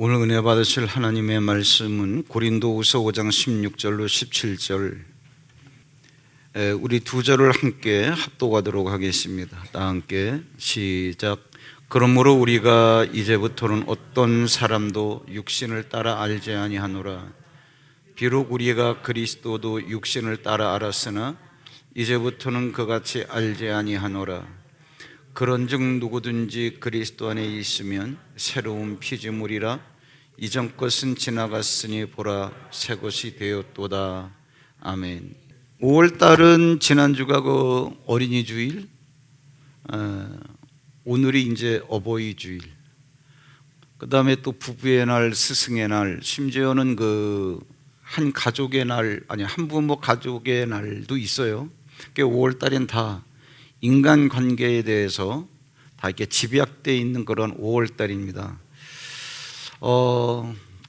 오늘 은혜 받으실 하나님의 말씀은 고린도후서 5장 16절로 17절, 우리 두 절을 함께 합독하도록 하겠습니다. 다 함께 시작. 그러므로 우리가 이제부터는 어떤 사람도 육신을 따라 알지 아니하노라. 비록 우리가 그리스도도 육신을 따라 알았으나 이제부터는 그같이 알지 아니하노라. 그런즉 누구든지 그리스도 안에 있으면 새로운 피조물이라. 이전 것은 지나갔으니 보라 새 것이 되었도다. 아멘. 5월달은 지난주가 그 어린이 주일, 오늘이 이제 어버이 주일, 그 다음에 또 부부의 날, 스승의 날, 심지어는 그 한 가족의 날, 아니 한 부모 가족의 날도 있어요. 5월달엔 다 인간 관계에 대해서 다 이렇게 집약되어 있는 그런 5월달입니다.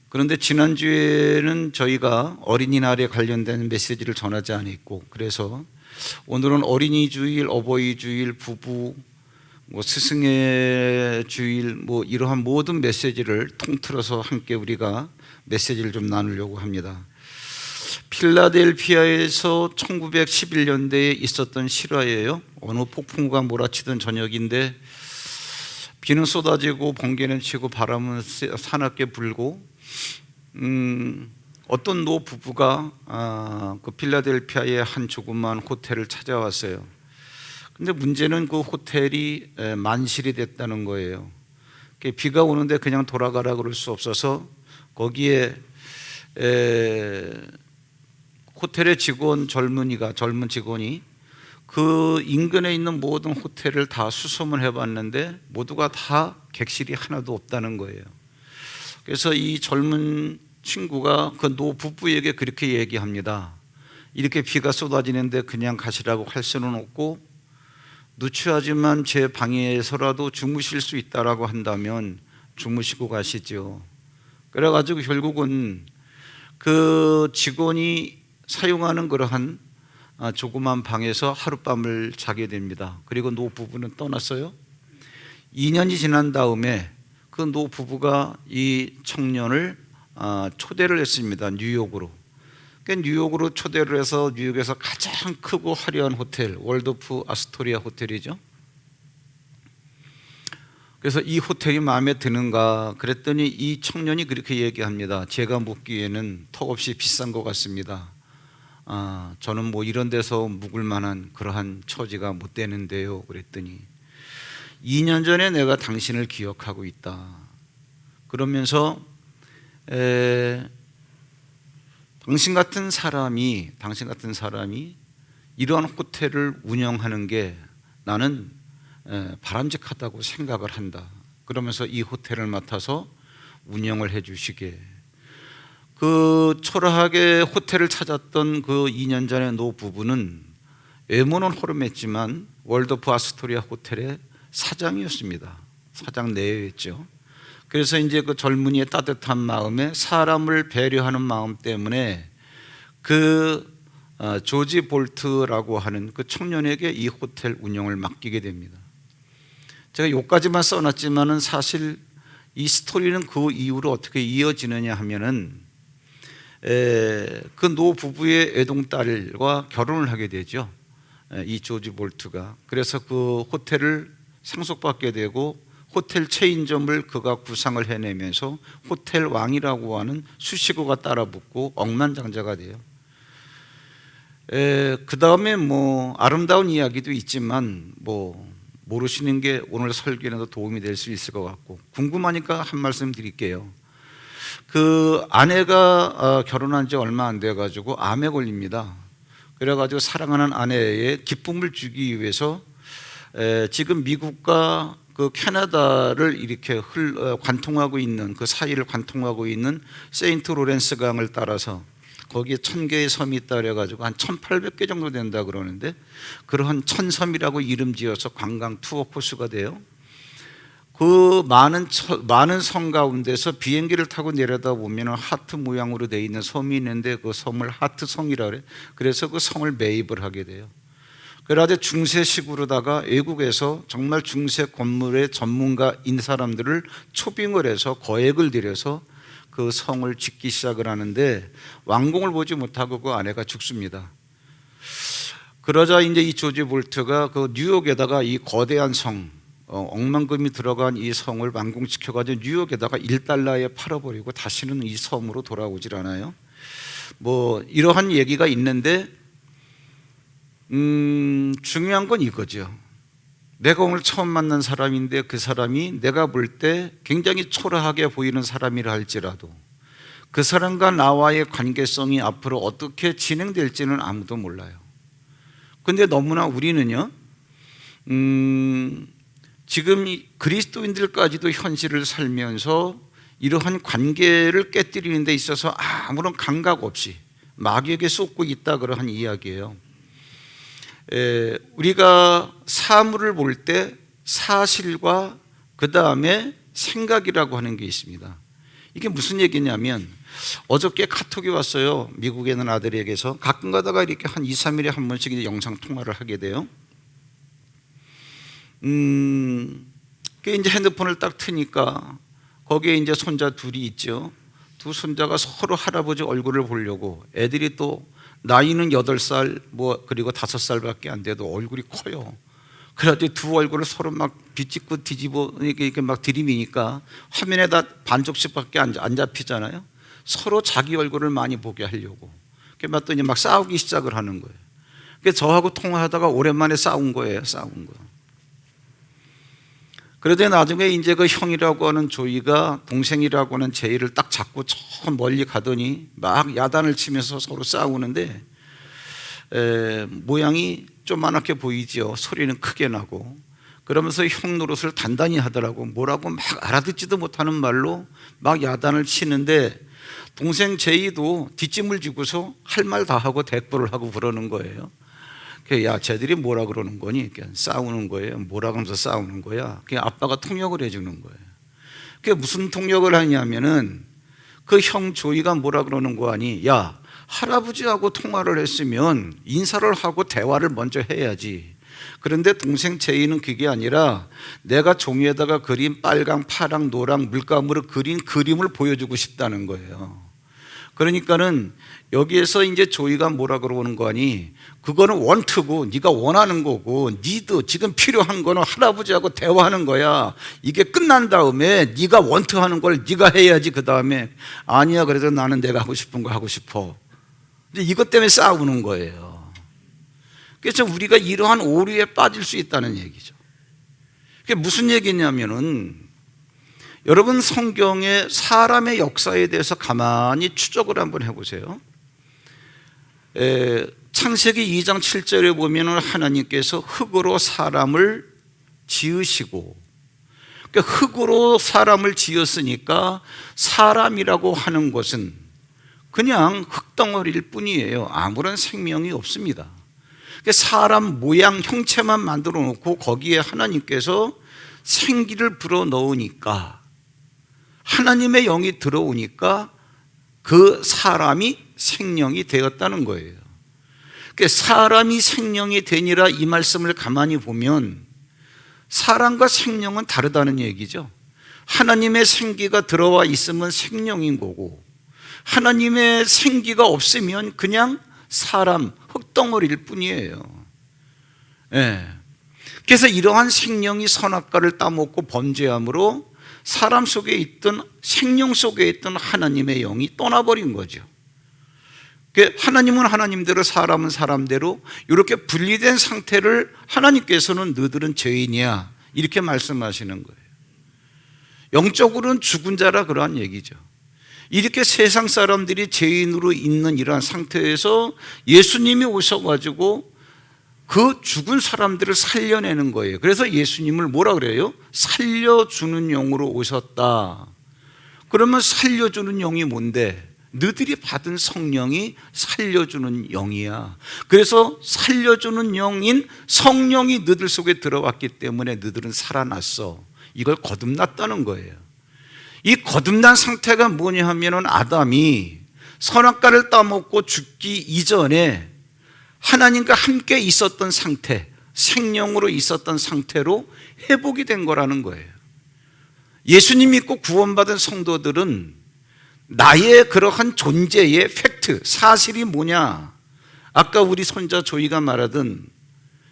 그런데 지난주에는 저희가 어린이날에 관련된 메시지를 전하지 않았고, 그래서 오늘은 어린이 주일, 어버이 주일, 부부, 스승의 주일, 이러한 모든 메시지를 통틀어서 함께 우리가 메시지를 좀 나누려고 합니다. 필라델피아에서 1911년대에 있었던 실화예요. 어느 폭풍우가 몰아치던 저녁인데 비는 쏟아지고 번개는 치고 바람은 사납게 불고, 어떤 노 부부가 그 필라델피아의 한 조그만 호텔을 찾아왔어요. 근데 문제는 그 호텔이 만실이 됐다는 거예요. 비가 오는데 그냥 돌아가라 그럴 수 없어서 거기에 호텔의 젊은 직원이 그 인근에 있는 모든 호텔을 다 수소문 해봤는데 모두가 다 객실이 하나도 없다는 거예요. 그래서 이 젊은 친구가 그 노 부부에게 그렇게 얘기합니다. 이렇게 비가 쏟아지는데 그냥 가시라고 할 수는 없고, 누추하지만 제 방에서라도 주무실 수 있다라고 한다면 주무시고 가시죠. 그래가지고 결국은 그 직원이 사용하는 그러한 조그만 방에서 하룻밤을 자게 됩니다. 그리고 노 부부는 떠났어요. 2년이 지난 다음에 그 노 부부가 이 청년을 초대를 했습니다. 뉴욕으로. 뉴욕으로 초대를 해서 뉴욕에서 가장 크고 화려한 호텔, 월드프 아스토리아 호텔이죠. 그래서 이 호텔이 마음에 드는가 그랬더니 이 청년이 그렇게 얘기합니다. 제가 묵기에는 턱없이 비싼 것 같습니다. 저는 이런 데서 묵을 만한 그러한 처지가 못 되는데요. 그랬더니 2년 전에 내가 당신을 기억하고 있다. 그러면서 당신 같은 사람이 이러한 호텔을 운영하는 게 나는 바람직하다고 생각을 한다. 그러면서 이 호텔을 맡아서 운영을 해 주시게. 그 초라하게 호텔을 찾았던 그 2년 전의 노 부부는 외모는 호름했지만 월드프 아스토리아 호텔의 사장이었습니다. 사장 내외였죠. 그래서 이제 그 젊은이의 따뜻한 마음에 사람을 배려하는 마음 때문에 그 조지 볼트라고 하는 그 청년에게 이 호텔 운영을 맡기게 됩니다. 제가 여기까지만 써놨지만은 사실 이 스토리는 그 이후로 어떻게 이어지느냐 하면은 그 노 부부의 애동딸과 결혼을 하게 되죠. 이 조지 볼트가. 그래서 그 호텔을 상속받게 되고 호텔 체인점을 그가 구상을 해내면서 호텔 왕이라고 하는 수식어가 따라붙고 억만장자가 돼요. 그 다음에 아름다운 이야기도 있지만 모르시는 게 오늘 설교에도 도움이 될 수 있을 것 같고, 궁금하니까 한 말씀 드릴게요. 그 아내가 결혼한 지 얼마 안 돼가지고 암에 걸립니다. 그래가지고 사랑하는 아내에게 기쁨을 주기 위해서 지금 미국과 그 캐나다를 이렇게 관통하고 있는, 그 사이를 관통하고 있는 세인트 로렌스 강을 따라서 거기에 1000개의 섬이 있다 그래가지고 한 1800개 정도 된다 그러는데, 그러한 천섬이라고 이름 지어서 관광 투어 코스가 돼요. 그 많은 섬 가운데서 비행기를 타고 내려다 보면 하트 모양으로 되어 있는 섬이 있는데 그 섬을 하트성이라 그래. 그래서 그 성을 매입을 하게 돼요. 그래서 중세식으로다가 외국에서 정말 중세 건물의 전문가인 사람들을 초빙을 해서 거액을 들여서 그 성을 짓기 시작을 하는데 완공을 보지 못하고 그 아내가 죽습니다. 그러자 이제 이 조지 볼트가 그 뉴욕에다가 이 거대한 성, 억만금이 들어간 이 성을 완공시켜가지고 뉴욕에다가 $1에 팔아버리고 다시는 이 섬으로 돌아오질 않아요. 뭐 이러한 얘기가 있는데 중요한 건 이거죠. 내가 오늘 처음 만난 사람인데 그 사람이 내가 볼 때 굉장히 초라하게 보이는 사람이라 할지라도 그 사람과 나와의 관계성이 앞으로 어떻게 진행될지는 아무도 몰라요. 근데 너무나 우리는요, 지금 이 그리스도인들까지도 현실을 살면서 이러한 관계를 깨뜨리는 데 있어서 아무런 감각 없이 마귀에게 쏟고 있다 그러한 이야기예요. 우리가 사물을 볼 때 사실과 그 다음에 생각이라고 하는 게 있습니다. 이게 무슨 얘기냐면 어저께 카톡이 왔어요. 미국에 있는 아들에게서. 가끔 가다가 이렇게 한 2, 3일에 한 번씩 이제 영상 통화를 하게 돼요. 그 이제 핸드폰을 딱 트니까 거기에 이제 손자 둘이 있죠. 두 손자가 서로 할아버지 얼굴을 보려고, 애들이 또 나이는 8살 뭐 그리고 5살밖에 안 돼도 얼굴이 커요. 그래가지고 두 얼굴을 서로 막 비집고 뒤집어 이렇게 막 들이미니까 화면에다 반쪽씩밖에 안 잡히잖아요. 서로 자기 얼굴을 많이 보게 하려고. 막 또 이제 막 싸우기 시작을 하는 거예요. 그래서 저하고 통화하다가 오랜만에 싸운 거예요. 싸운 거. 그러더니 나중에 이제 그 형이라고 하는 조이가 동생이라고 하는 제이를 딱 잡고 저 멀리 가더니 막 야단을 치면서 서로 싸우는데 모양이 조그맣게 보이죠. 소리는 크게 나고. 그러면서 형 노릇을 단단히 하더라고. 뭐라고 막 알아듣지도 못하는 말로 막 야단을 치는데 동생 제이도 뒷짐을 지고서 할 말 다 하고 대꾸를 하고 그러는 거예요. 야, 쟤들이 뭐라 그러는 거니? 싸우는 거예요. 뭐라 그러면서 싸우는 거야? 그냥 아빠가 통역을 해주는 거예요. 그게 무슨 통역을 하냐면은 그 형 조이가 뭐라 그러는 거 아니? 야, 할아버지하고 통화를 했으면 인사를 하고 대화를 먼저 해야지. 그런데 동생 제이는 그게 아니라 내가 종이에다가 그린 빨강, 파랑, 노랑 물감으로 그린 그림을 보여주고 싶다는 거예요. 그러니까는 여기에서 이제 조이가 뭐라 그러는 거 아니? 그거는 원트고 네가 원하는 거고 니도 지금 필요한 거는 할아버지하고 대화하는 거야. 이게 끝난 다음에 네가 원트하는 걸 네가 해야지. 그 다음에 아니야, 그래도 나는 내가 하고 싶은 거 하고 싶어. 근데 이것 때문에 싸우는 거예요. 그래서 우리가 이러한 오류에 빠질 수 있다는 얘기죠. 그게 무슨 얘기냐면은 여러분 성경의 사람의 역사에 대해서 가만히 추적을 한번 해보세요. 창세기 2장 7절에 보면 하나님께서 흙으로 사람을 지으시고, 그러니까 흙으로 사람을 지었으니까 사람이라고 하는 것은 그냥 흙덩어리일 뿐이에요. 아무런 생명이 없습니다. 그러니까 사람 모양 형체만 만들어 놓고 거기에 하나님께서 생기를 불어 넣으니까, 하나님의 영이 들어오니까 그 사람이 생명이 되었다는 거예요. 그러니까 사람이 생명이 되니라 이 말씀을 가만히 보면 사람과 생명은 다르다는 얘기죠. 하나님의 생기가 들어와 있으면 생명인 거고, 하나님의 생기가 없으면 그냥 사람, 흙덩어리일 뿐이에요. 그래서 이러한 생명이 선악과를 따먹고 범죄함으로 사람 속에 있던, 생명 속에 있던 하나님의 영이 떠나버린 거죠. 하나님은 하나님대로 사람은 사람대로 이렇게 분리된 상태를 하나님께서는 너희들은 죄인이야 이렇게 말씀하시는 거예요. 영적으로는 죽은 자라 그러한 얘기죠. 이렇게 세상 사람들이 죄인으로 있는 이러한 상태에서 예수님이 오셔가지고 그 죽은 사람들을 살려내는 거예요. 그래서 예수님을 뭐라 그래요? 살려주는 영으로 오셨다. 그러면 살려주는 영이 뭔데? 너희들이 받은 성령이 살려주는 영이야. 그래서 살려주는 영인 성령이 너희들 속에 들어왔기 때문에 너희들은 살아났어. 이걸 거듭났다는 거예요. 이 거듭난 상태가 뭐냐 하면은 아담이 선악과를 따먹고 죽기 이전에 하나님과 함께 있었던 상태, 생명으로 있었던 상태로 회복이 된 거라는 거예요. 예수님 믿고 구원받은 성도들은 나의 그러한 존재의 팩트, 사실이 뭐냐? 아까 우리 손자 조이가 말하던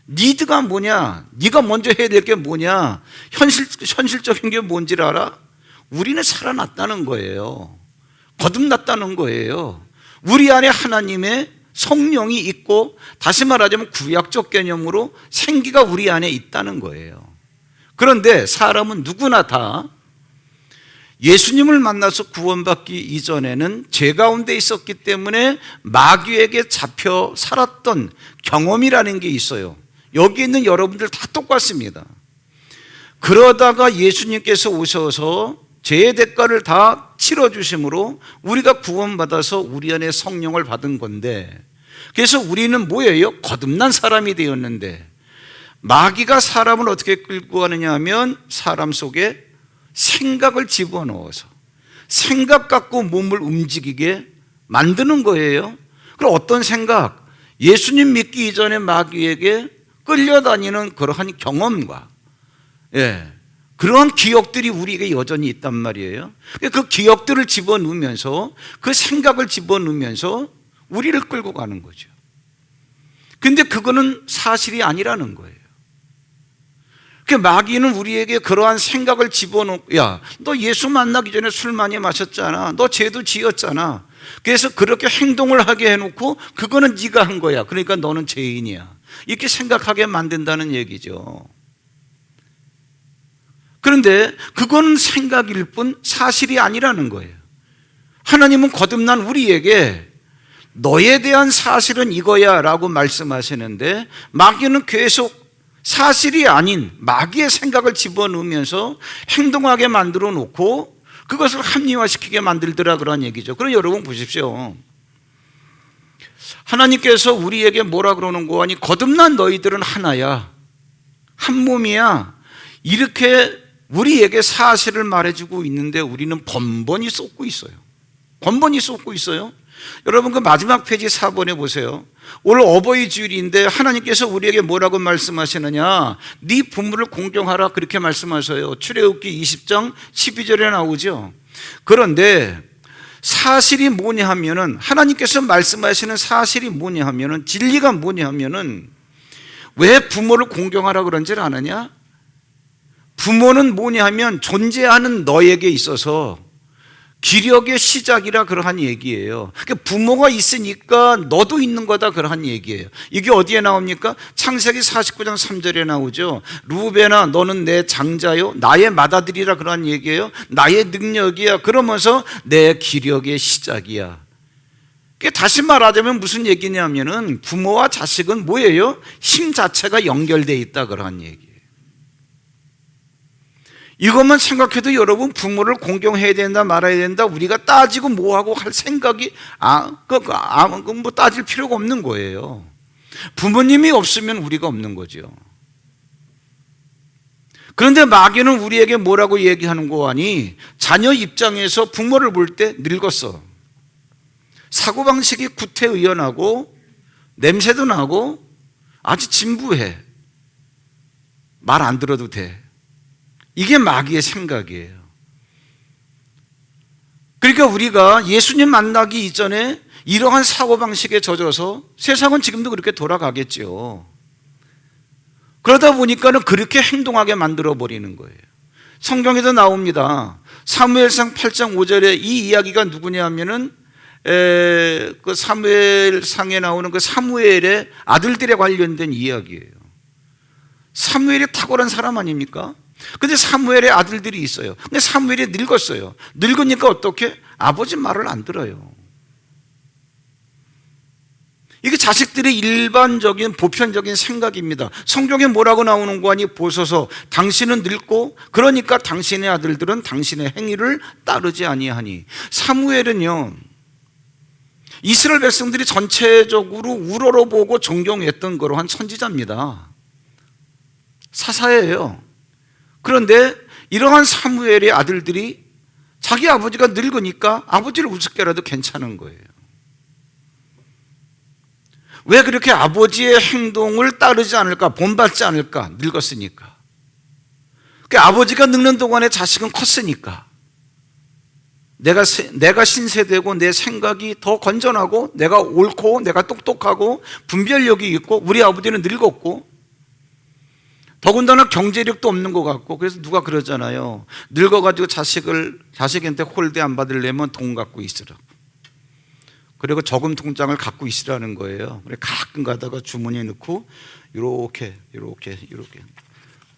니드가 뭐냐? 네가 먼저 해야 될 게 뭐냐? 현실적인 게 뭔지를 알아? 우리는 살아났다는 거예요. 거듭났다는 거예요. 우리 안에 하나님의 성령이 있고, 다시 말하자면 구약적 개념으로 생기가 우리 안에 있다는 거예요. 그런데 사람은 누구나 다 예수님을 만나서 구원받기 이전에는 죄 가운데 있었기 때문에 마귀에게 잡혀 살았던 경험이라는 게 있어요. 여기 있는 여러분들 다 똑같습니다. 그러다가 예수님께서 오셔서 죄의 대가를 다 치러주심으로 우리가 구원받아서 우리 안에 성령을 받은 건데, 그래서 우리는 뭐예요? 거듭난 사람이 되었는데, 마귀가 사람을 어떻게 끌고 가느냐 하면 사람 속에 생각을 집어넣어서 생각 갖고 몸을 움직이게 만드는 거예요. 그럼 어떤 생각? 예수님 믿기 이전에 마귀에게 끌려다니는 그러한 경험과 그러한 기억들이 우리에게 여전히 있단 말이에요. 그 기억들을 집어넣으면서, 그 생각을 집어넣으면서 우리를 끌고 가는 거죠. 근데 그거는 사실이 아니라는 거예요. 마귀는 우리에게 그러한 생각을 집어넣고, 야, 너 예수 만나기 전에 술 많이 마셨잖아. 너 죄도 지었잖아. 그래서 그렇게 행동을 하게 해놓고 그거는 네가 한 거야. 그러니까 너는 죄인이야. 이렇게 생각하게 만든다는 얘기죠. 그런데 그건 생각일 뿐 사실이 아니라는 거예요. 하나님은 거듭난 우리에게 너에 대한 사실은 이거야 라고 말씀하시는데, 마귀는 계속 사실이 아닌 마귀의 생각을 집어넣으면서 행동하게 만들어 놓고 그것을 합리화시키게 만들더라, 그런 얘기죠. 그럼 여러분 보십시오. 하나님께서 우리에게 뭐라 그러는 거 아니? 거듭난 너희들은 하나야, 한 몸이야, 이렇게 우리에게 사실을 말해주고 있는데 우리는 번번이 쏟고 있어요. 번번이 쏟고 있어요. 여러분 그 마지막 페이지 4번에 보세요. 오늘 어버이 주일인데 하나님께서 우리에게 뭐라고 말씀하시느냐? 네 부모를 공경하라, 그렇게 말씀하셔요. 출애굽기 20장 12절에 나오죠. 그런데 사실이 뭐냐 하면은, 하나님께서 말씀하시는 사실이 뭐냐 하면은, 진리가 뭐냐 하면은, 왜 부모를 공경하라 그런지를 아느냐? 부모는 뭐냐 하면 존재하는 너에게 있어서 기력의 시작이라 그러한 얘기예요. 부모가 있으니까 너도 있는 거다, 그러한 얘기예요. 이게 어디에 나옵니까? 창세기 49장 3절에 나오죠. 루벤아 너는 내 장자요, 나의 맏아들이라, 그러한 얘기예요. 나의 능력이야, 그러면서 내 기력의 시작이야. 다시 말하자면 무슨 얘기냐면은 부모와 자식은 뭐예요? 힘 자체가 연결되어 있다, 그러한 얘기예요. 이것만 생각해도 여러분 부모를 공경해야 된다, 말아야 된다, 우리가 따지고 뭐하고 할 생각이 뭐 따질 필요가 없는 거예요. 부모님이 없으면 우리가 없는 거죠. 그런데 마귀는 우리에게 뭐라고 얘기하는 거 아니? 자녀 입장에서 부모를 볼 때 늙었어, 사고방식이 구태의연하고 냄새도 나고 아주 진부해, 말 안 들어도 돼. 이게 마귀의 생각이에요. 그러니까 우리가 예수님 만나기 이전에 이러한 사고방식에 젖어서 세상은 지금도 그렇게 돌아가겠죠. 그러다 보니까는 그렇게 행동하게 만들어버리는 거예요. 성경에도 나옵니다. 사무엘상 8장 5절에 이 이야기가 누구냐 하면은 그 사무엘상에 나오는 그 사무엘의 아들들에 관련된 이야기예요. 사무엘이 탁월한 사람 아닙니까? 근데 사무엘의 아들들이 있어요. 근데 사무엘이 늙었어요. 늙으니까 어떻게? 아버지 말을 안 들어요. 이게 자식들의 일반적인 보편적인 생각입니다. 성경에 뭐라고 나오는 거 아니? 보소서 당신은 늙고 그러니까 당신의 아들들은 당신의 행위를 따르지 아니하니. 사무엘은요, 이스라엘 백성들이 전체적으로 우러러 보고 존경했던 그러한 선지자입니다. 사사예요. 그런데 이러한 사무엘의 아들들이 자기 아버지가 늙으니까 아버지를 우습게라도 괜찮은 거예요. 왜 그렇게 아버지의 행동을 따르지 않을까? 본받지 않을까? 늙었으니까. 아버지가 늙는 동안에 자식은 컸으니까. 내가 신세되고 내 생각이 더 건전하고 내가 옳고 내가 똑똑하고 분별력이 있고 우리 아버지는 늙었고 더군다나 경제력도 없는 것 같고, 그래서 누가 그러잖아요. 늙어가지고 자식한테 홀대 안 받으려면 돈 갖고 있으라고. 그리고 저금 통장을 갖고 있으라는 거예요. 가끔 가다가 주머니에 넣고 이렇게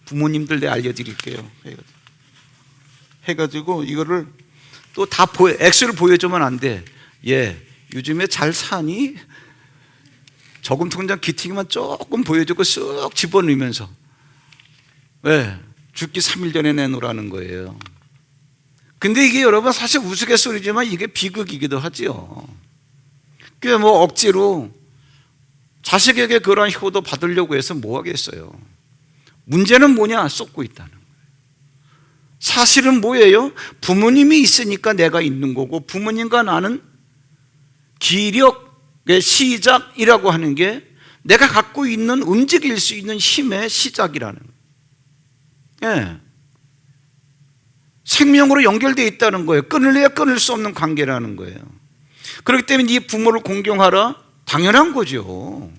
부모님들 내가 알려드릴게요 해가지고 이거를 또 다 액수를 보여주면 안 돼. 얘 요즘에 잘 사니? 저금 통장 기팅만 조금 보여주고 쓱 집어넣으면서 왜? 죽기 3일 전에 내놓으라는 거예요. 근데 이게 여러분 사실 우스갯소리지만 이게 비극이기도 하지요. 그게 뭐 억지로 자식에게 그러한 효도 받으려고 해서 뭐 하겠어요. 문제는 뭐냐? 쏟고 있다는 거예요. 사실은 뭐예요? 부모님이 있으니까 내가 있는 거고, 부모님과 나는 기력의 시작이라고 하는 게 내가 갖고 있는 움직일 수 있는 힘의 시작이라는 거예요. 예. 생명으로 연결되어 있다는 거예요. 끊을래야 끊을 수 없는 관계라는 거예요. 그렇기 때문에 네 부모를 공경하라? 당연한 거죠.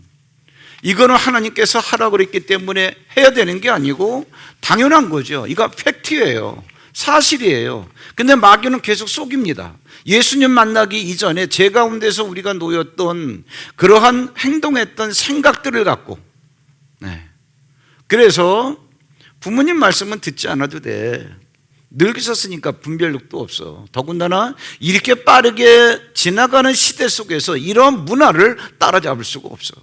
이거는 하나님께서 하라고 그랬기 때문에 해야 되는 게 아니고 당연한 거죠. 이거 팩트예요. 사실이에요. 근데 마귀는 계속 속입니다. 예수님 만나기 이전에 제 가운데서 우리가 놓였던 그러한 행동했던 생각들을 갖고, 그래서 부모님 말씀은 듣지 않아도 돼. 늙으셨으니까 분별력도 없어. 더군다나 이렇게 빠르게 지나가는 시대 속에서 이런 문화를 따라잡을 수가 없어.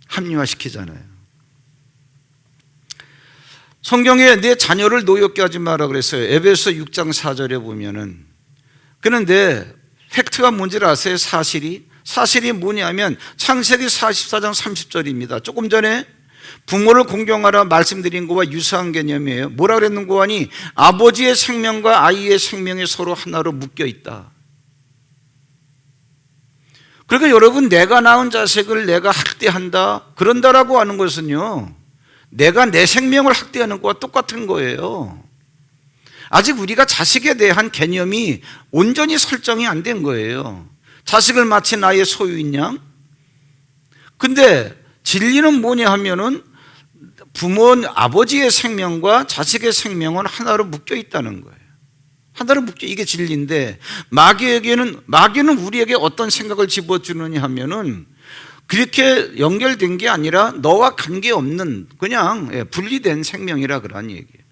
합리화시키잖아요. 성경에 내 자녀를 노엽게 하지 마라 그랬어요. 에베소 6장 4절에 보면은. 그런데 팩트가 뭔지를 아세요? 사실이 뭐냐면 창세기 44장 30절입니다. 조금 전에 부모를 공경하라 말씀드린 것과 유사한 개념이에요. 뭐라 그랬는고 하니 아버지의 생명과 아이의 생명이 서로 하나로 묶여 있다. 그러니까 여러분, 내가 낳은 자식을 내가 학대한다, 그런다라고 하는 것은요, 내가 내 생명을 학대하는 것과 똑같은 거예요. 아직 우리가 자식에 대한 개념이 온전히 설정이 안 된 거예요. 자식을 마치 나의 소유인 양. 근데 진리는 뭐냐 하면은 아버지의 생명과 자식의 생명은 하나로 묶여 있다는 거예요. 하나로 묶여, 이게 진리인데, 마귀는 우리에게 어떤 생각을 집어주느냐 하면은 그렇게 연결된 게 아니라 너와 관계없는 그냥 분리된 생명이라 그러는 얘기예요.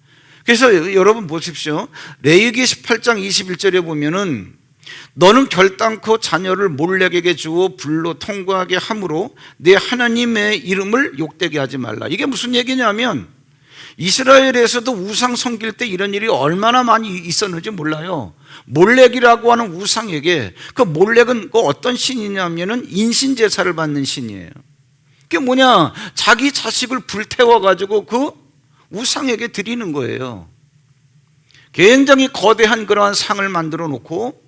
그래서 여러분 보십시오. 레위기 18장 21절에 보면은 너는 결단코 자녀를 몰렉에게 주어 불로 통과하게 함으로 내 하나님의 이름을 욕되게 하지 말라. 이게 무슨 얘기냐면 이스라엘에서도 우상 섬길 때 이런 일이 얼마나 많이 있었는지 몰라요. 몰렉이라고 하는 우상에게, 그 몰렉은 그 어떤 신이냐면은 인신제사를 받는 신이에요. 그게 뭐냐? 자기 자식을 불태워가지고 그 우상에게 드리는 거예요. 굉장히 거대한 그러한 상을 만들어 놓고,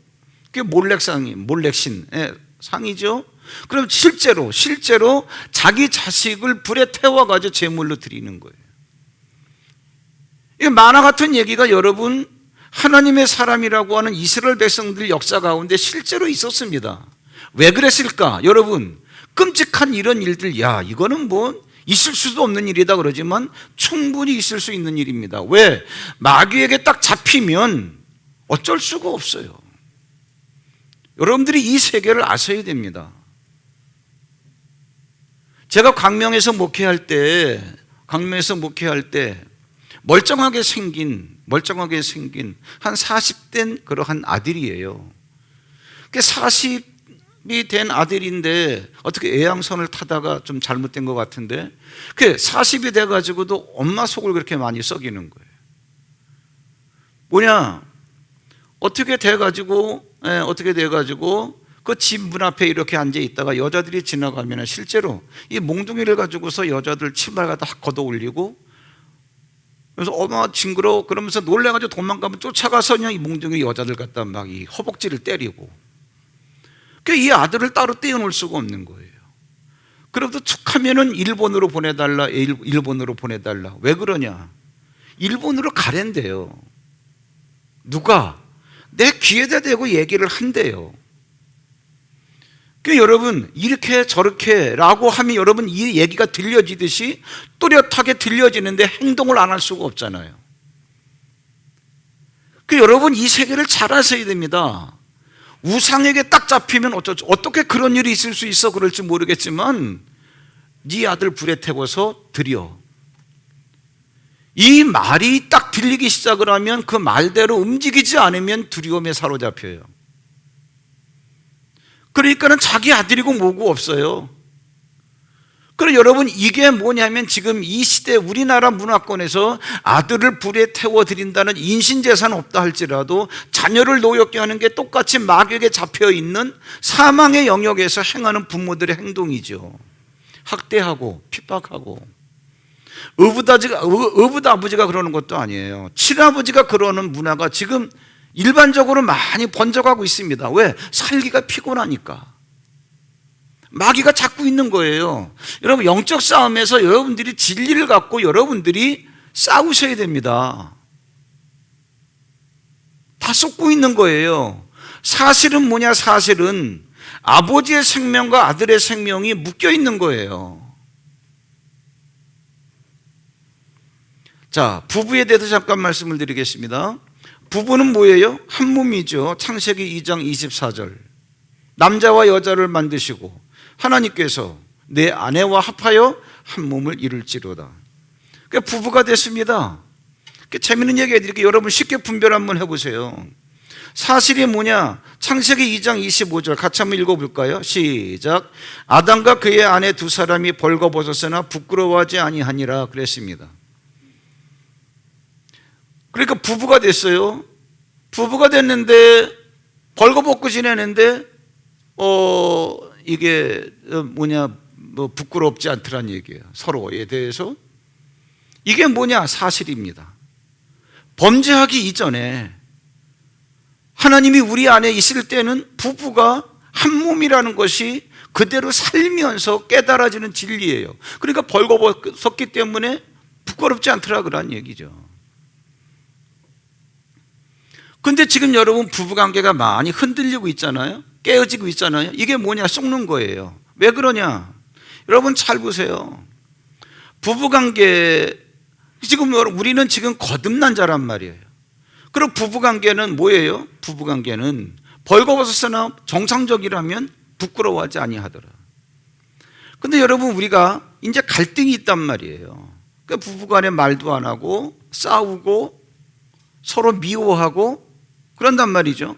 그게 몰렉신의 상이죠. 그럼 실제로 자기 자식을 불에 태워가지고 제물로 드리는 거예요. 이 만화 같은 얘기가 여러분, 하나님의 사람이라고 하는 이스라엘 백성들 역사 가운데 실제로 있었습니다. 왜 그랬을까? 여러분, 끔찍한 이런 일들, 이거는 뭐 있을 수도 없는 일이다 그러지만 충분히 있을 수 있는 일입니다. 왜? 마귀에게 딱 잡히면 어쩔 수가 없어요. 여러분들이 이 세계를 아셔야 됩니다. 제가 광명에서 목회할 때 멀쩡하게 생긴 한 40된 그러한 아들이에요. 40이 된 아들인데 어떻게 애양선을 타다가 좀 잘못된 것 같은데, 40이 돼가지고도 엄마 속을 그렇게 많이 썩이는 거예요. 뭐냐? 어떻게 돼가지고 그 집 문 앞에 이렇게 앉아 있다가 여자들이 지나가면 실제로 이 몽둥이를 가지고서 여자들 치마를 갖다 걷어 올리고, 그래서 어머 징그러워 그러면서 놀래가지고 도망가면 쫓아가서 그냥 이 몽둥이 여자들 갖다 막 이 허벅지를 때리고, 그러니까 이 아들을 따로 떼어놓을 수가 없는 거예요. 그래도 툭하면은 일본으로 보내달라, 일본으로 보내달라. 왜 그러냐? 일본으로 가랜대요. 누가? 내 귀에다 대고 얘기를 한대요. 그러니까 여러분, 이렇게 저렇게 라고 하면 여러분 이 얘기가 들려지듯이 또렷하게 들려지는데 행동을 안 할 수가 없잖아요. 그러니까 여러분 이 세계를 잘 아셔야 됩니다. 우상에게 딱 잡히면 어떻게 그런 일이 있을 수 있어 그럴지 모르겠지만 네 아들 불에 태워서 드려. 이 말이 딱 들리기 시작을 하면 그 말대로 움직이지 않으면 두려움에 사로잡혀요. 그러니까는 자기 아들이고 뭐고 없어요. 그럼 여러분 이게 뭐냐면 지금 이 시대 우리나라 문화권에서 아들을 불에 태워드린다는 인신재산 없다 할지라도 자녀를 노엽게 하는 게 똑같이 마귀에게 잡혀있는 사망의 영역에서 행하는 부모들의 행동이죠. 학대하고 핍박하고 어부아버지가 그러는 것도 아니에요. 친아버지가 그러는 문화가 지금 일반적으로 많이 번져가고 있습니다. 왜? 살기가 피곤하니까. 마귀가 잡고 있는 거예요. 여러분 영적 싸움에서 여러분들이 진리를 갖고 여러분들이 싸우셔야 됩니다. 다 쏟고 있는 거예요. 사실은 뭐냐? 사실은 아버지의 생명과 아들의 생명이 묶여 있는 거예요. 자, 부부에 대해서 잠깐 말씀을 드리겠습니다. 부부는 뭐예요? 한 몸이죠. 창세기 2장 24절. 남자와 여자를 만드시고 하나님께서 내 아내와 합하여 한 몸을 이룰지로다. 그러니까 부부가 됐습니다. 재미있는 얘기 해드릴게요. 여러분 쉽게 분별 한번 해보세요. 사실이 뭐냐? 창세기 2장 25절 같이 한번 읽어볼까요? 시작. 아담과 그의 아내 두 사람이 벌거벗었으나 부끄러워하지 아니하니라 그랬습니다. 그러니까 부부가 됐어요. 부부가 됐는데 벌거벗고 지내는데 이게 뭐냐, 부끄럽지 않더란 얘기예요. 서로에 대해서. 이게 뭐냐? 사실입니다. 범죄하기 이전에 하나님이 우리 안에 있을 때는 부부가 한 몸이라는 것이 그대로 살면서 깨달아지는 진리예요. 그러니까 벌거벗었기 때문에 부끄럽지 않더라 그런 얘기죠. 근데 지금 여러분 부부관계가 많이 흔들리고 있잖아요. 깨어지고 있잖아요. 이게 뭐냐? 속는 거예요. 왜 그러냐? 여러분 잘 보세요. 부부관계 지금 우리는 지금 거듭난 자란 말이에요. 그리고 부부관계는 뭐예요? 부부관계는 벌거벗었으나 정상적이라면 부끄러워하지 아니하더라. 근데 여러분 우리가 이제 갈등이 있단 말이에요. 그러니까 부부간에 말도 안 하고 싸우고 서로 미워하고 그런단 말이죠.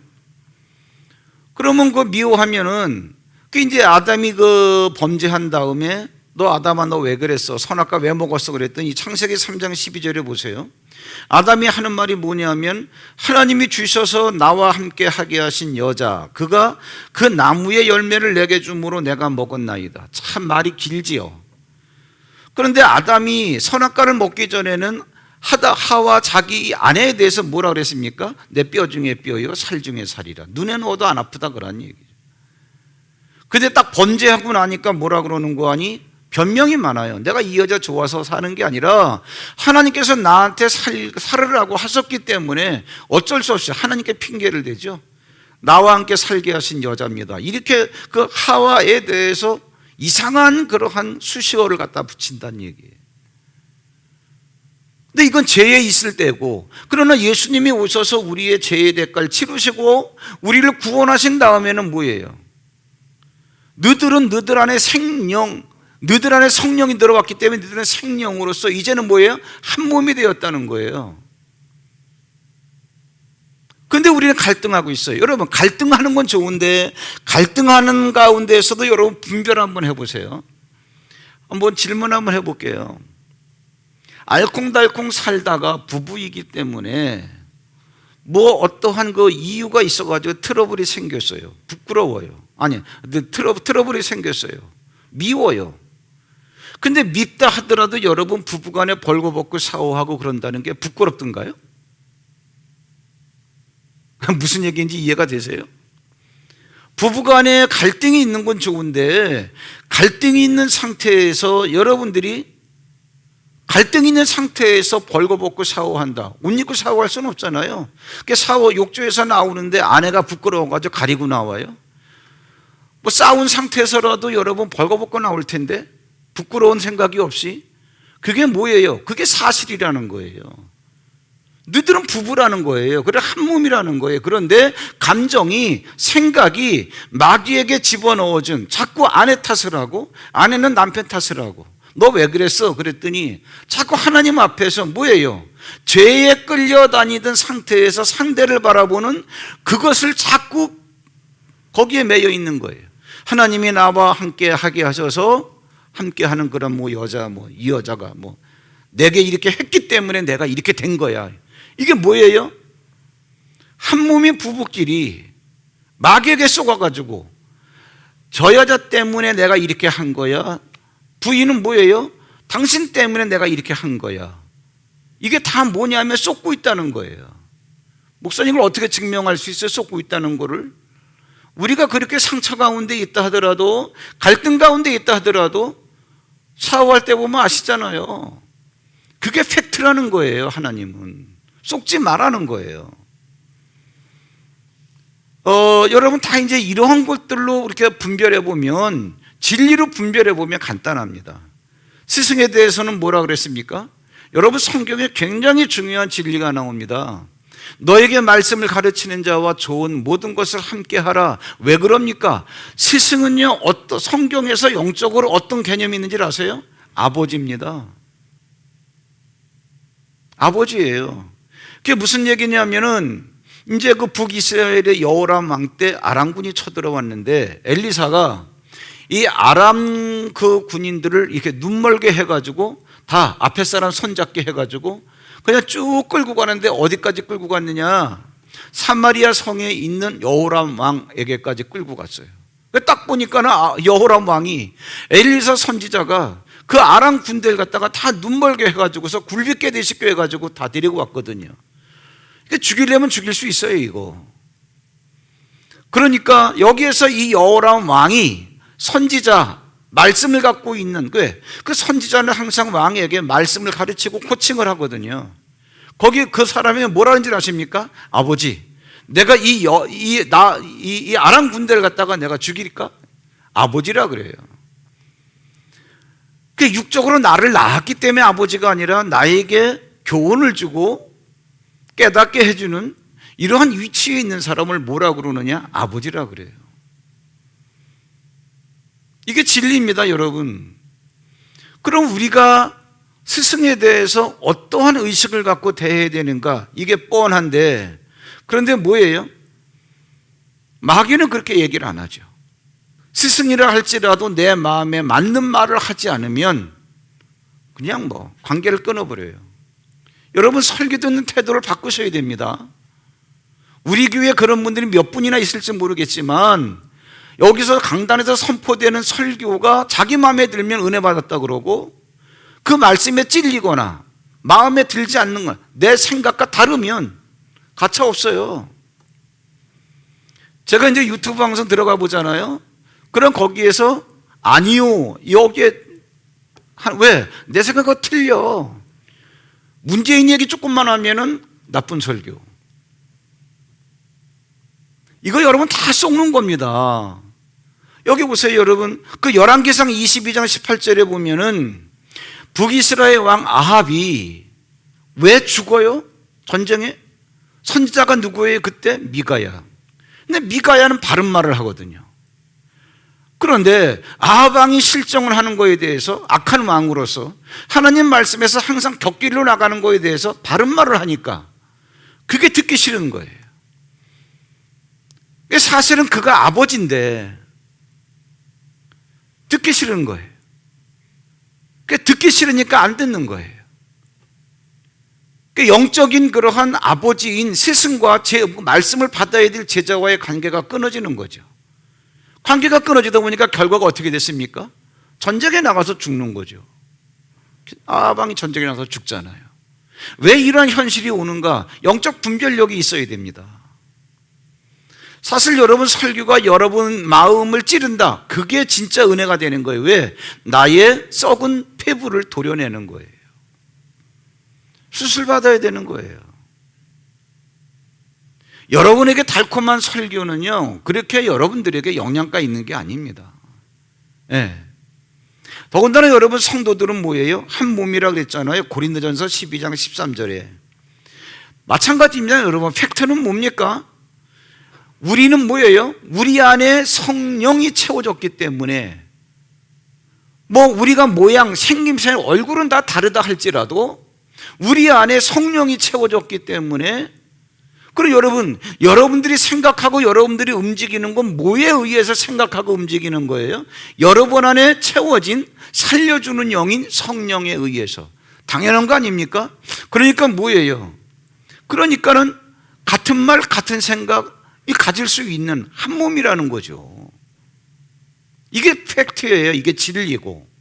그러면 그 미워하면은 그 이제 아담이 그 범죄한 다음에 너 아담아 너 왜 그랬어? 선악과 왜 먹었어? 그랬더니 창세기 3장 12절에 보세요. 아담이 하는 말이 뭐냐면 하나님이 주셔서 나와 함께 하게 하신 여자 그가 그 나무의 열매를 내게 줌으로 내가 먹었나이다. 참 말이 길지요. 그런데 아담이 선악과를 먹기 전에는 하와 자기 아내에 대해서 뭐라 그랬습니까? 내 뼈 중에 뼈요 살 중에 살이라. 눈에 넣어도 안 아프다 그런 얘기죠. 근데 딱 범죄하고 나니까 뭐라 그러는 거 아니? 변명이 많아요. 내가 이 여자 좋아서 사는 게 아니라 하나님께서 나한테 살으라고 하셨기 때문에 어쩔 수 없이 하나님께 핑계를 대죠. 나와 함께 살게 하신 여자입니다. 이렇게 그 하와에 대해서 이상한 그러한 수식어를 갖다 붙인다는 얘기예요. 근데 이건 죄에 있을 때고, 그러나 예수님이 오셔서 우리의 죄의 대가를 치르시고 우리를 구원하신 다음에는 뭐예요? 너희들은 너희들 안에 너희들 안에 성령이 들어왔기 때문에 너희들은 생명으로서 이제는 뭐예요? 한 몸이 되었다는 거예요. 근데 우리는 갈등하고 있어요. 여러분 갈등하는 건 좋은데 갈등하는 가운데에서도 여러분 분별 한번 해보세요. 한번 질문 한번 해볼게요. 알콩달콩 살다가 부부이기 때문에 뭐 어떠한 그 이유가 있어가지고 트러블이 생겼어요. 부끄러워요. 아니 트러블이 생겼어요. 미워요. 근데 밉다 하더라도 여러분 부부간에 벌거벗고 샤워하고 그런다는 게 부끄럽던가요? 무슨 얘기인지 이해가 되세요? 부부간에 갈등이 있는 건 좋은데 갈등이 있는 상태에서 여러분들이 갈등이 있는 상태에서 벌거벗고 샤워한다. 옷 입고 샤워할 수는 없잖아요. 샤워 욕조에서 나오는데 아내가 부끄러워가지고 가리고 나와요. 뭐 싸운 상태에서라도 여러분 벌거벗고 나올 텐데 부끄러운 생각이 없이. 그게 뭐예요? 그게 사실이라는 거예요. 너희들은 부부라는 거예요. 그래, 한 몸이라는 거예요. 그런데 감정이, 생각이 마귀에게 집어넣어준, 자꾸 아내 탓을 하고 아내는 남편 탓을 하고, 너 왜 그랬어? 그랬더니 자꾸 하나님 앞에서 뭐예요? 죄에 끌려다니던 상태에서 상대를 바라보는 그것을 자꾸 거기에 매여 있는 거예요. 하나님이 나와 함께 하게 하셔서 함께 하는 그런 여자, 이 여자가 내게 이렇게 했기 때문에 내가 이렇게 된 거야. 이게 뭐예요? 한 몸인 부부끼리 마귀에게 속아가지고 저 여자 때문에 내가 이렇게 한 거야. 부인은 뭐예요? 당신 때문에 내가 이렇게 한 거야. 이게 다 뭐냐면 쏟고 있다는 거예요. 목사님을 어떻게 증명할 수 있어요? 쏟고 있다는 거를. 우리가 그렇게 상처 가운데 있다 하더라도, 갈등 가운데 있다 하더라도 샤워할 때 보면 아시잖아요. 그게 팩트라는 거예요. 하나님은 쏟지 말라는 거예요. 여러분 다 이제 이러한 것들로 이렇게 분별해 보면, 진리로 분별해 보면 간단합니다. 스승에 대해서는 뭐라 그랬습니까? 여러분 성경에 굉장히 중요한 진리가 나옵니다. 너에게 말씀을 가르치는 자와 좋은 모든 것을 함께 하라. 왜 그럽니까? 스승은요, 성경에서 영적으로 어떤 개념이 있는지 아세요? 아버지입니다. 아버지예요. 그게 무슨 얘기냐면은, 이제 그 북이스라엘의 여호람 왕 때 아람군이 쳐들어왔는데 엘리사가 이 아람 그 군인들을 이렇게 눈멀게 해가지고 다 앞에 사람 손잡게 해가지고 그냥 쭉 끌고 가는데 어디까지 끌고 갔느냐? 사마리아 성에 있는 여호람 왕에게까지 끌고 갔어요. 딱 보니까는 여호람 왕이, 엘리사 선지자가 그 아람 군대를 갖다가 다 눈멀게 해가지고서 굴비 깨듯이 해가지고 다 데리고 왔거든요. 죽이려면 죽일 수 있어요, 이거. 그러니까 여기에서 이 여호람 왕이 선지자, 말씀을 갖고 있는 그 선지자는 항상 왕에게 말씀을 가르치고 코칭을 하거든요. 거기 그 사람이 뭐라는 줄 아십니까? 아버지, 내가 이 아람 군대를 갖다가 내가 죽일까? 아버지라 그래요. 그 육적으로 나를 낳았기 때문에 아버지가 아니라 나에게 교훈을 주고 깨닫게 해주는 이러한 위치에 있는 사람을 뭐라 그러느냐? 아버지라 그래요. 이게 진리입니다, 여러분. 그럼 우리가 스승에 대해서 어떠한 의식을 갖고 대해야 되는가? 이게 뻔한데, 그런데 뭐예요? 마귀는 그렇게 얘기를 안 하죠. 스승이라 할지라도 내 마음에 맞는 말을 하지 않으면 그냥 관계를 끊어버려요. 여러분, 설교 듣는 태도를 바꾸셔야 됩니다. 우리 교회에 그런 분들이 몇 분이나 있을지 모르겠지만, 여기서 강단에서 선포되는 설교가 자기 마음에 들면 은혜 받았다 그러고, 그 말씀에 찔리거나 마음에 들지 않는 것, 내 생각과 다르면 가차 없어요. 제가 이제 유튜브 방송 들어가 보잖아요. 그럼 거기에서 아니요, 여기에 왜? 내 생각과 틀려. 문재인 얘기 조금만 하면은 나쁜 설교. 이거 여러분 다 속는 겁니다. 여기 보세요, 여러분. 그 열왕기상 22장 18절에 보면은 북이스라엘 왕 아합이 왜 죽어요? 전쟁에? 선지자가 누구예요? 그때 미가야. 근데 미가야는 바른 말을 하거든요. 그런데 아합 왕이 실정을 하는 거에 대해서, 악한 왕으로서 하나님 말씀에서 항상 격길로 나가는 거에 대해서 바른 말을 하니까 그게 듣기 싫은 거예요. 사실은 그가 아버지인데 듣기 싫은 거예요. 듣기 싫으니까 안 듣는 거예요. 영적인 그러한 아버지인 스승과 말씀을 받아야 될 제자와의 관계가 끊어지는 거죠. 관계가 끊어지다 보니까 결과가 어떻게 됐습니까? 전쟁에 나가서 죽는 거죠. 아방이 전쟁에 나가서 죽잖아요. 왜 이러한 현실이 오는가? 영적 분별력이 있어야 됩니다. 사실 여러분 설교가 여러분 마음을 찌른다. 그게 진짜 은혜가 되는 거예요. 왜? 나의 썩은 폐부를 도려내는 거예요. 수술 받아야 되는 거예요. 여러분에게 달콤한 설교는요, 그렇게 여러분들에게 영양가 있는 게 아닙니다. 네. 더군다나 여러분 성도들은 뭐예요? 한 몸이라 그랬잖아요. 고린도전서 12장 13절에. 마찬가지입니다. 여러분, 팩트는 뭡니까? 우리는 뭐예요? 우리 안에 성령이 채워졌기 때문에 뭐 우리가 모양, 생김새, 얼굴은 다 다르다 할지라도 우리 안에 성령이 채워졌기 때문에, 그리고 여러분들이 생각하고 여러분들이 움직이는 건 뭐에 의해서 생각하고 움직이는 거예요? 여러분 안에 채워진 살려주는 영인 성령에 의해서. 당연한 거 아닙니까? 그러니까 뭐예요? 그러니까는 같은 말, 같은 생각이 가질 수 있는 한 몸이라는 거죠. 이게 팩트예요. 이게 진리고.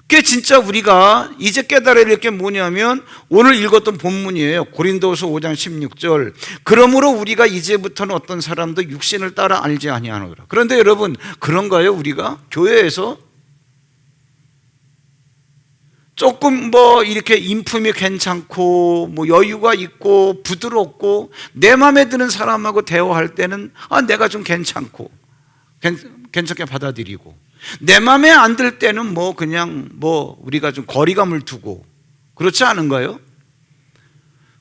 그게 진짜 우리가 이제 깨달아야 될 게 뭐냐면 오늘 읽었던 본문이에요. 고린도서 5장 16절. 그러므로 우리가 이제부터는 어떤 사람도 육신을 따라 알지 아니하노라. 그런데 여러분, 그런가요? 우리가 교회에서 조금 뭐 이렇게 인품이 괜찮고 뭐 여유가 있고 부드럽고 내 마음에 드는 사람하고 대화할 때는 내가 좀 괜찮고 괜찮게 받아들이고, 내 마음에 안 들 때는 뭐 그냥 뭐 우리가 좀 거리감을 두고, 그렇지 않은가요?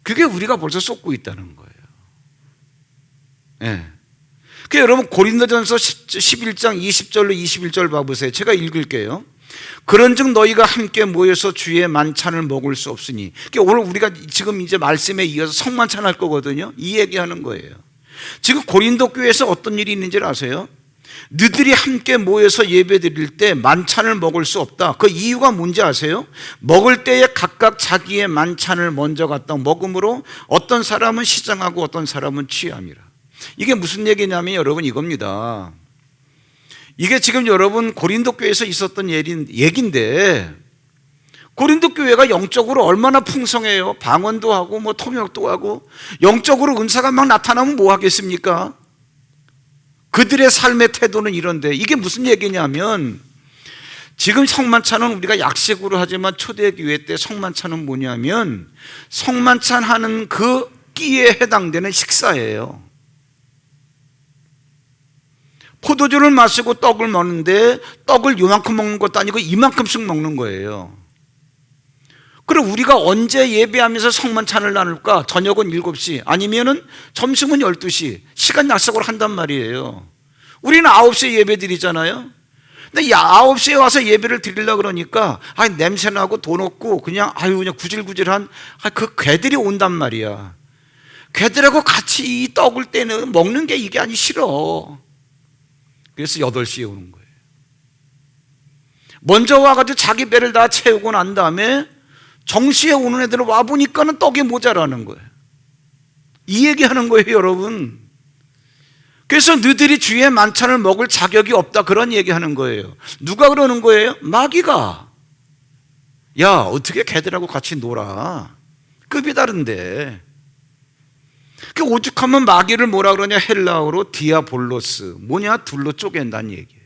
그게 우리가 벌써 쏟고 있다는 거예요. 예. 그 여러분 고린도전서 11장 20절로 21절 봐보세요. 제가 읽을게요. 그런즉 너희가 함께 모여서 주의 만찬을 먹을 수 없으니. 오늘 우리가 지금 이제 말씀에 이어서 성만찬 할 거거든요. 이 얘기하는 거예요. 지금 고린도 교회에서 어떤 일이 있는지 아세요? 너희들이 함께 모여서 예배 드릴 때 만찬을 먹을 수 없다. 그 이유가 뭔지 아세요? 먹을 때에 각각 자기의 만찬을 먼저 갖다 먹음으로 어떤 사람은 시장하고 어떤 사람은 취함이라. 이게 무슨 얘기냐면 여러분 이겁니다. 이게 지금 여러분 고린도 교회에서 있었던 얘기인데, 고린도 교회가 영적으로 얼마나 풍성해요. 방언도 하고 뭐 통역도 하고 영적으로 은사가 막 나타나면 뭐 하겠습니까? 그들의 삶의 태도는 이런데, 이게 무슨 얘기냐면 지금 성만찬은 우리가 약식으로 하지만 초대교회 때 성만찬은 뭐냐면 성만찬 하는 그 끼에 해당되는 식사예요. 포도주를 마시고 떡을 먹는데 떡을 요만큼 먹는 것도 아니고 이만큼씩 먹는 거예요. 그럼 우리가 언제 예배하면서 성만찬을 나눌까? 저녁은 7시 아니면은 점심은 12시 시간 약속을 한단 말이에요. 우리는 9시에 예배 드리잖아요. 근데 9시에 와서 예배를 드리려고 그러니까 냄새나고 돈 없고 그냥 구질구질한 그 개들이 온단 말이야. 개들하고 같이 이 떡을 떼는 먹는 게 이게 아니 싫어. 그래서 8시에 오는 거예요. 먼저 와가지고 자기 배를 다 채우고 난 다음에 정시에 오는 애들은 와보니까는 떡이 모자라는 거예요. 이 얘기하는 거예요, 여러분. 그래서 너희들이 주의 만찬을 먹을 자격이 없다, 그런 얘기하는 거예요. 누가 그러는 거예요? 마귀가. 야, 어떻게 걔들하고 같이 놀아? 급이 다른데. 그 오죽하면 마귀를 뭐라 그러냐? 헬라어로 디아볼로스. 뭐냐? 둘로 쪼갠다는 얘기예요.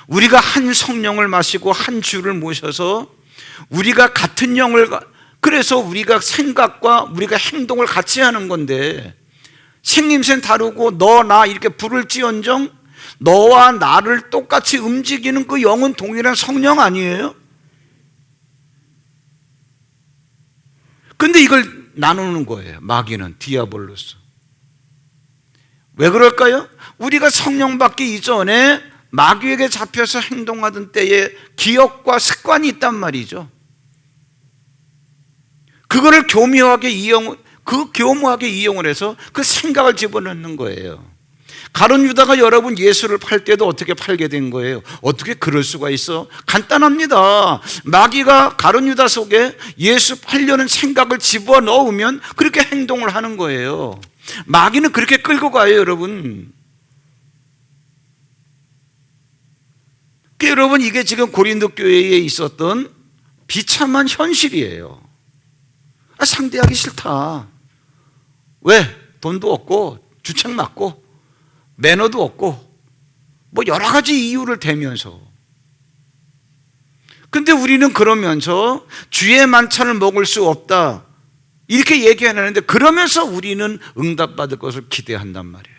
우리가 한 성령을 마시고 한 주를 모셔서 우리가 같은 영을, 그래서 우리가 생각과 우리가 행동을 같이 하는 건데, 생김새는 다르고 너 나 이렇게 부를지언정 너와 나를 똑같이 움직이는 그 영은 동일한 성령 아니에요? 근데 이걸 나누는 거예요. 마귀는 디아볼로스. 왜 그럴까요? 우리가 성령 받기 이전에 마귀에게 잡혀서 행동하던 때에 기억과 습관이 있단 말이죠. 그거를 교묘하게 이용을 해서 그 생각을 집어넣는 거예요. 가룟 유다가 여러분 예수를 팔 때도 어떻게 팔게 된 거예요? 어떻게 그럴 수가 있어? 간단합니다. 마귀가 가룟 유다 속에 예수 팔려는 생각을 집어넣으면 그렇게 행동을 하는 거예요. 마귀는 그렇게 끌고 가요, 여러분. 여러분, 이게 지금 고린도 교회에 있었던 비참한 현실이에요. 상대하기 싫다. 왜? 돈도 없고 주책 맞고 매너도 없고 뭐 여러 가지 이유를 대면서, 근데 우리는 그러면서 주의 만찬을 먹을 수 없다 이렇게 얘기하는데, 그러면서 우리는 응답받을 것을 기대한단 말이에요.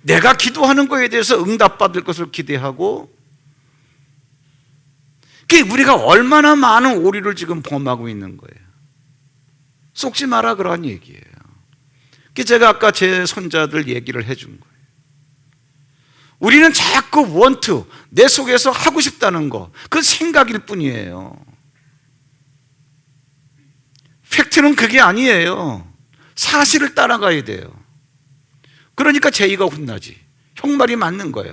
내가 기도하는 거에 대해서 응답받을 것을 기대하고, 그게 우리가 얼마나 많은 오류를 지금 범하고 있는 거예요. 속지 마라 그런 얘기예요. 제가 아까 제 손자들 얘기를 해준 거예요. 우리는 자꾸 want, 내 속에서 하고 싶다는 거, 그건 생각일 뿐이에요. 팩트는 그게 아니에요. 사실을 따라가야 돼요. 그러니까 제이가 혼나지. 형 말이 맞는 거야.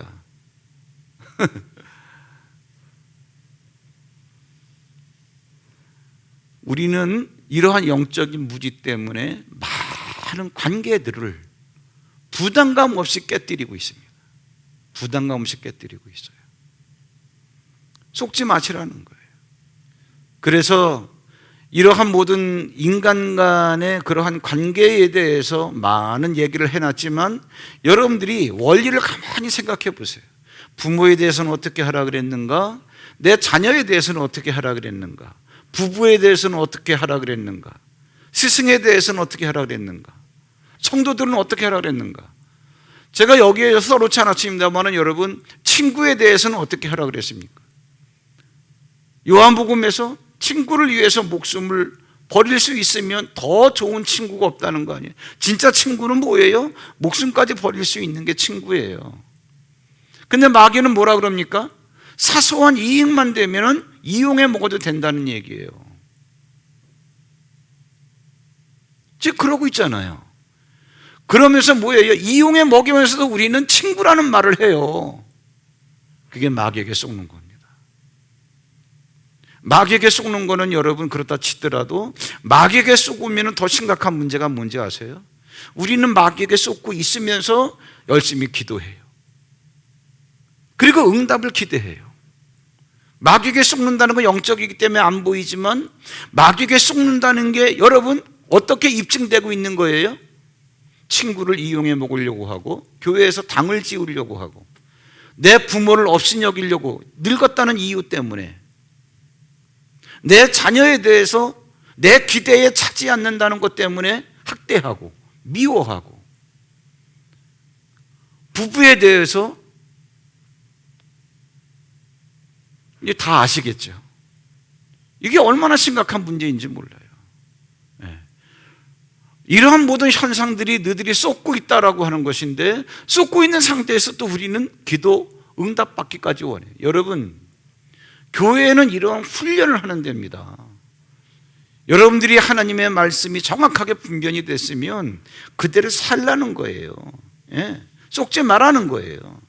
우리는 이러한 영적인 무지 때문에 많은 관계들을 부담감 없이 깨뜨리고 있습니다. 부담감 없이 깨뜨리고 있어요. 속지 마시라는 거예요. 그래서 이러한 모든 인간 간의 그러한 관계에 대해서 많은 얘기를 해놨지만, 여러분들이 원리를 가만히 생각해 보세요. 부모에 대해서는 어떻게 하라 그랬는가? 내 자녀에 대해서는 어떻게 하라 그랬는가? 부부에 대해서는 어떻게 하라 그랬는가? 스승에 대해서는 어떻게 하라 그랬는가? 성도들은 어떻게 하라 그랬는가? 제가 여기에 써놓지 않았습니다만, 여러분, 친구에 대해서는 어떻게 하라 그랬습니까? 요한복음에서 친구를 위해서 목숨을 버릴 수 있으면 더 좋은 친구가 없다는 거 아니에요? 진짜 친구는 뭐예요? 목숨까지 버릴 수 있는 게 친구예요. 근데 마귀는 뭐라 그럽니까? 사소한 이익만 되면은 이용해 먹어도 된다는 얘기예요. 지금 그러고 있잖아요. 그러면서 뭐예요? 이용해 먹이면서도 우리는 친구라는 말을 해요. 그게 마귀에게 속는 겁니다. 마귀에게 속는 거는 여러분 그렇다 치더라도, 마귀에게 속으면 더 심각한 문제가 뭔지 아세요? 우리는 마귀에게 속고 있으면서 열심히 기도해요. 그리고 응답을 기대해요. 마귀에게 속는다는 건 영적이기 때문에 안 보이지만, 마귀에게 속는다는 게 여러분 어떻게 입증되고 있는 거예요? 친구를 이용해 먹으려고 하고, 교회에서 당을 지우려고 하고, 내 부모를 없인 여기려고, 늙었다는 이유 때문에, 내 자녀에 대해서 내 기대에 차지 않는다는 것 때문에 학대하고 미워하고, 부부에 대해서 이제 다 아시겠죠. 이게 얼마나 심각한 문제인지 몰라요. 네. 이러한 모든 현상들이 너희들이 쏟고 있다라고 하는 것인데, 쏟고 있는 상태에서 또 우리는 기도 응답받기까지 원해요. 여러분, 교회는 이러한 훈련을 하는 데입니다. 여러분들이 하나님의 말씀이 정확하게 분별이 됐으면 그대로 살라는 거예요. 예. 쏟지 말라는 거예요.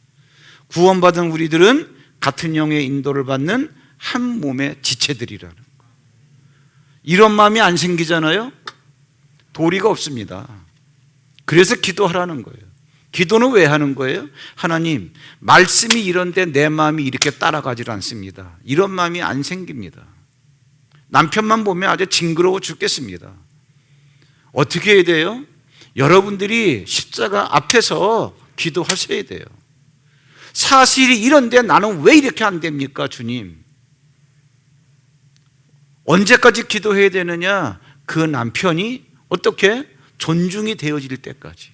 구원받은 우리들은 같은 영의 인도를 받는 한 몸의 지체들이라는 거. 이런 마음이 안 생기잖아요? 도리가 없습니다. 그래서 기도하라는 거예요. 기도는 왜 하는 거예요? 하나님, 말씀이 이런데 내 마음이 이렇게 따라가질 않습니다. 이런 마음이 안 생깁니다. 남편만 보면 아주 징그러워 죽겠습니다. 어떻게 해야 돼요? 여러분들이 십자가 앞에서 기도하셔야 돼요. 사실이 이런데 나는 왜 이렇게 안 됩니까, 주님? 언제까지 기도해야 되느냐? 그 남편이 어떻게 존중이 되어질 때까지,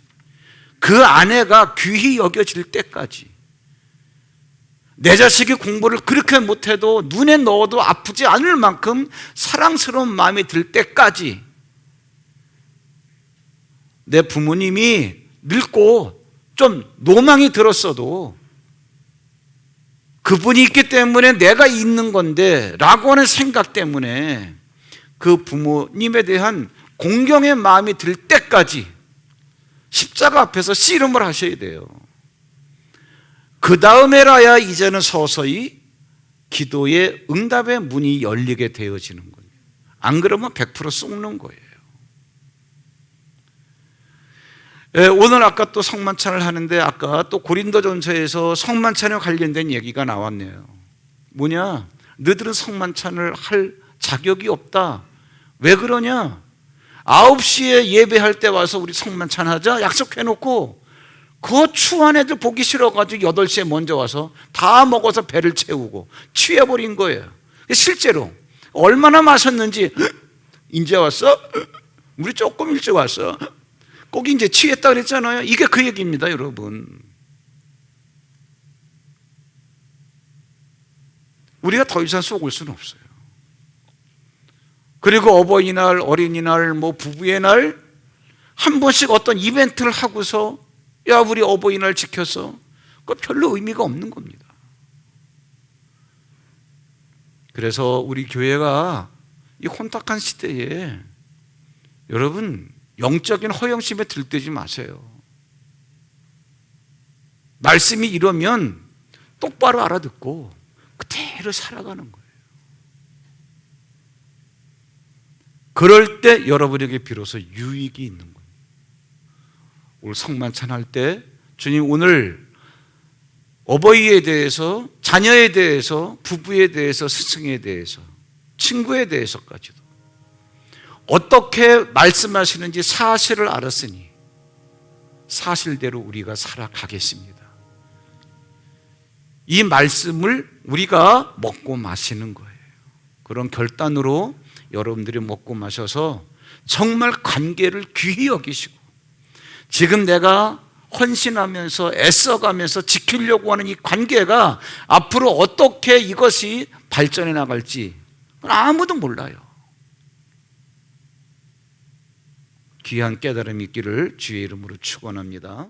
그 아내가 귀히 여겨질 때까지, 내 자식이 공부를 그렇게 못해도 눈에 넣어도 아프지 않을 만큼 사랑스러운 마음이 들 때까지, 내 부모님이 늙고 좀 노망이 들었어도 그분이 있기 때문에 내가 있는 건데 라고 하는 생각 때문에 그 부모님에 대한 공경의 마음이 들 때까지 십자가 앞에서 씨름을 하셔야 돼요. 그 다음에라야 이제는 서서히 기도의 응답의 문이 열리게 되어지는 거예요. 안 그러면 100% 쏟는 거예요. 오늘 아까 또 성만찬을 하는데, 아까 또 고린도전서에서 성만찬에 관련된 얘기가 나왔네요. 뭐냐? 너희들은 성만찬을 할 자격이 없다. 왜 그러냐? 9시에 예배할 때 와서 우리 성만찬 하자 약속해놓고, 그 추한 애들 보기 싫어가지고 8시에 먼저 와서 다 먹어서 배를 채우고 취해버린 거예요. 실제로 얼마나 마셨는지, 이제 왔어? 우리 조금 일찍 왔어. 꼭 이제 취했다 그랬잖아요. 이게 그 얘기입니다, 여러분. 우리가 더 이상 속을 수는 없어요. 그리고 어버이날, 어린이날, 뭐 부부의 날 한 번씩 어떤 이벤트를 하고서 야, 우리 어버이날 지켰어. 그거 별로 의미가 없는 겁니다. 그래서 우리 교회가 이 혼탁한 시대에 여러분 영적인 허영심에 들뜨지 마세요. 말씀이 이러면 똑바로 알아듣고 그대로 살아가는 거예요. 그럴 때 여러분에게 비로소 유익이 있는 거예요. 오늘 성만찬할 때 주님 오늘 어버이에 대해서, 자녀에 대해서, 부부에 대해서, 스승에 대해서, 친구에 대해서까지도 어떻게 말씀하시는지 사실을 알았으니 사실대로 우리가 살아가겠습니다. 이 말씀을 우리가 먹고 마시는 거예요. 그런 결단으로 여러분들이 먹고 마셔서 정말 관계를 귀히 여기시고 지금 내가 헌신하면서 애써가면서 지키려고 하는 이 관계가 앞으로 어떻게 이것이 발전해 나갈지 아무도 몰라요. 귀한 깨달음이 있기를 주의 이름으로 축원합니다.